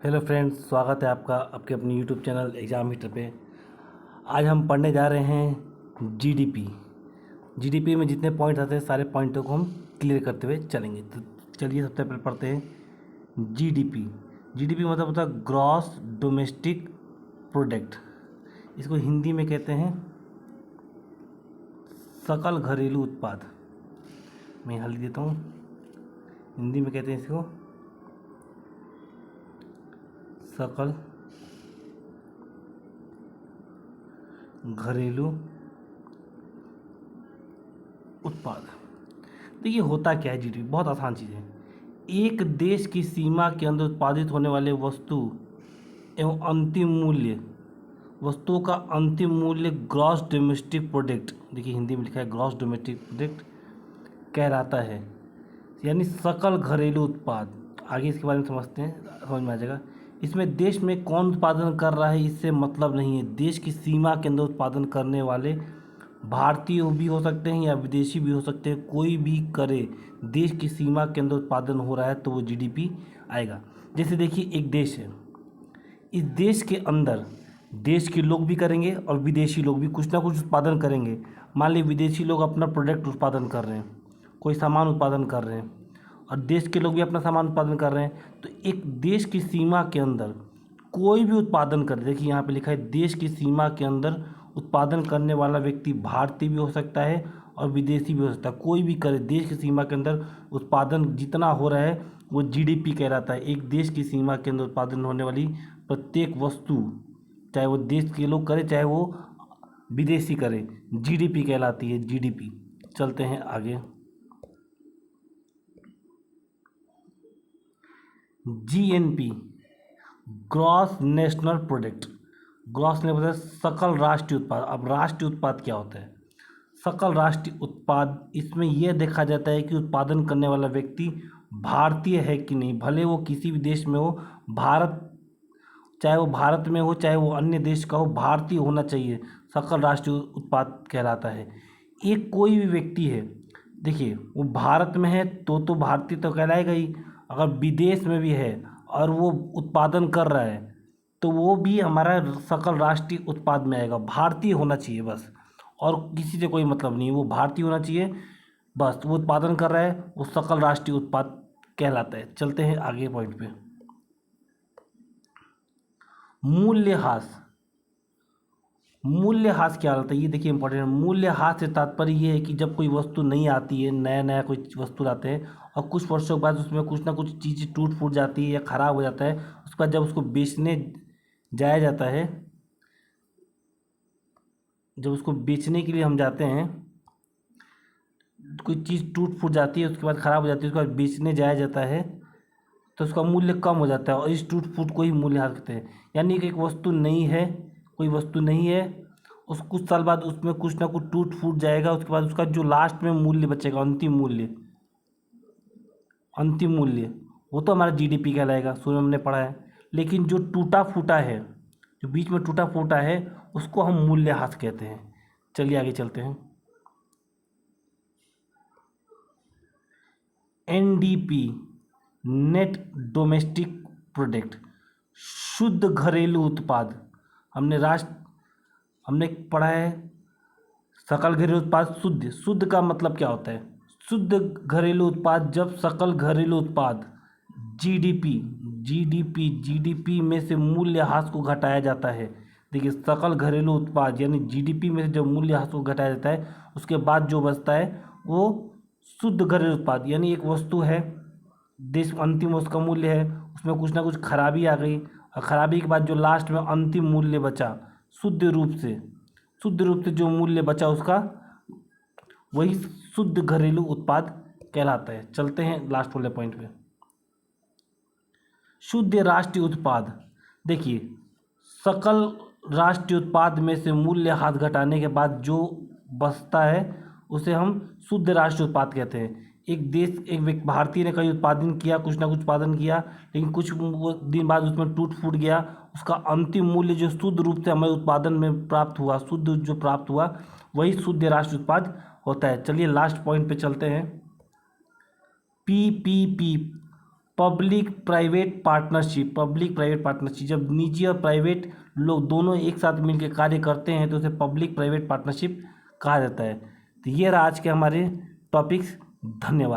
Hello friends, स्वागत है आपका आपके अपने यूट्यूब चैनल एग्ज़ाम हीटर पे। आज हम पढ़ने जा रहे हैं जीडीपी। जीडीपी में जितने पॉइंट आते हैं सारे पॉइंटों को हम क्लियर करते हुए चलेंगे। तो चलिए सबसे पहले पढ़ते हैं जीडीपी। जीडीपी मतलब होता है ग्रॉस डोमेस्टिक प्रोडक्ट। इसको हिंदी में कहते हैं सकल घरेलू उत्पाद। मैं यहाँ लिख देता हूँ, हिंदी में कहते हैं इसको सकल घरेलू उत्पाद। देखिए होता क्या है जीडीपी, बहुत आसान चीज़ है। एक देश की सीमा के अंदर उत्पादित होने वाले वस्तु एवं अंतिम मूल्य, वस्तुओं का अंतिम मूल्य ग्रॉस डोमेस्टिक प्रोडक्ट, देखिए हिंदी में लिखा है ग्रॉस डोमेस्टिक प्रोडक्ट कहलाता है, यानी सकल घरेलू उत्पाद। आगे इसके बारे में समझते हैं, समझ में आ जाएगा। इसमें देश में कौन उत्पादन कर रहा है इससे मतलब नहीं है। देश की सीमा के अंदर उत्पादन करने वाले भारतीय भी हो सकते हैं या विदेशी भी हो सकते हैं, कोई भी करे, देश की सीमा के अंदर उत्पादन हो रहा है तो वो जीडीपी आएगा। जैसे देखिए एक देश है, इस देश के अंदर देश के लोग भी करेंगे और विदेशी लोग भी कुछ ना कुछ उत्पादन करेंगे। मान लीजिए विदेशी लोग अपना प्रोडक्ट उत्पादन कर रहे हैं, कोई सामान उत्पादन कर रहे हैं, और देश के लोग भी अपना सामान उत्पादन कर रहे हैं। तो एक देश की सीमा के अंदर कोई भी उत्पादन करे, देखिए यहाँ पे लिखा है देश की सीमा के अंदर उत्पादन करने वाला व्यक्ति भारतीय भी हो सकता है और विदेशी भी हो सकता है, कोई भी करे, देश की सीमा के अंदर उत्पादन जितना हो रहा है वो जीडीपी कहलाता है। एक देश की सीमा के अंदर उत्पादन होने वाली प्रत्येक वस्तु, चाहे वो देश के लोग करे चाहे वो विदेशी करे, जीडीपी कहलाती है, जीडीपी। चलते हैं आगे। GNP gross national product. Gross ने बताया सकल राष्ट्रीय उत्पाद। अब राष्ट्रीय उत्पाद क्या होता है? सकल राष्ट्रीय उत्पाद, इसमें यह देखा जाता है कि उत्पादन करने वाला व्यक्ति भारतीय है कि नहीं, भले वो किसी भी देश में हो, भारत, चाहे वो भारत में हो चाहे वो अन्य देश का हो, भारतीय होना चाहिए, सकल राष्ट्रीय उत्पाद कहलाता है। एक कोई भी व्यक्ति है, देखिए वो भारत में है तो भारतीय तो कहलाएगा ही, अगर विदेश में भी है और वो उत्पादन कर रहा है तो वो भी हमारा सकल राष्ट्रीय उत्पाद में आएगा। भारतीय होना चाहिए बस, और किसी से कोई मतलब नहीं, वो भारतीय होना चाहिए बस। वो उत्पादन कर रहा है वो सकल राष्ट्रीय उत्पाद कहलाता है। चलते हैं आगे पॉइंट पे। मूल्यह्रास। मूल्यह्रास क्या होता है ये देखिए इंपॉर्टेंट है। मूल्यह्रास से तात्पर्य ये है कि जब कोई वस्तु नहीं आती है, नया नया कोई वस्तु लाते हैं और कुछ वर्षों के बाद उसमें कुछ ना कुछ चीज़ टूट फूट जाती है या ख़राब हो जाता है, उसके बाद जब उसको बेचने जाया जाता है, जब उसको बेचने के लिए हम जाते हैं, कोई चीज़ टूट फूट जाती है उसके बाद ख़राब हो जाती है, उसके बाद बेचने जाया जाता है तो उसका मूल्य कम हो जाता है, और इस टूट फूट को ही मूल्यह्रास कहते हैं। यानी कि एक वस्तु नहीं है, कोई वस्तु नहीं है, उस कुछ साल बाद उसमें कुछ ना कुछ टूट फूट जाएगा, उसके बाद उसका जो लास्ट में मूल्य बचेगा, अंतिम मूल्य, अंतिम मूल्य, वो तो हमारा जीडीपी कहलाएगा, शुरू में हमने पढ़ा है। लेकिन जो टूटा फूटा है, जो बीच में टूटा फूटा है, उसको हम मूल्यह्रास कहते हैं। चलिए आगे चलते हैं। एनडीपी नेट डोमेस्टिक प्रोडक्ट, शुद्ध घरेलू उत्पाद। हमने पढ़ा है सकल घरेलू उत्पाद शुद्ध। शुद्ध का मतलब क्या होता है? शुद्ध घरेलू उत्पाद, जब सकल घरेलू उत्पाद जीडीपी जीडीपी में से मूल्यह्रास को घटाया जाता है। देखिए सकल घरेलू उत्पाद यानी जीडीपी में से जब मूल्यह्रास को घटाया जाता है, उसके बाद जो बचता है वो शुद्ध घरेलू उत्पाद, यानी एक वस्तु है, देश अंतिम उसका मूल्य है, उसमें कुछ ना कुछ खराबी आ गई, और खराबी के बाद जो लास्ट में अंतिम मूल्य बचा, शुद्ध रूप से जो मूल्य बचा उसका, वही शुद्ध घरेलू उत्पाद कहलाता है। चलते हैं लास्ट वाले पॉइंट पे। शुद्ध राष्ट्रीय उत्पाद। देखिए सकल राष्ट्रीय उत्पाद में से मूल्यह्रास घटाने के बाद जो बचता है उसे हम शुद्ध राष्ट्रीय उत्पाद कहते हैं। एक देश, एक व्यक्ति भारतीय ने कहीं उत्पादन किया, कुछ ना कुछ उत्पादन किया, लेकिन कुछ वो दिन बाद उसमें टूट फूट गया, उसका अंतिम मूल्य जो शुद्ध रूप से हमें उत्पादन में प्राप्त हुआ, शुद्ध जो प्राप्त हुआ, वही शुद्ध राष्ट्रीय उत्पाद होता है। चलिए लास्ट पॉइंट पे चलते हैं। पीपीपी पब्लिक प्राइवेट पार्टनरशिप, जब निजी और प्राइवेट लोग दोनों एक साथ मिलकर कार्य करते हैं तो उसे पब्लिक प्राइवेट पार्टनरशिप कहा जाता है। तो ये रहा आज के हमारे टॉपिक्स। धन्यवाद।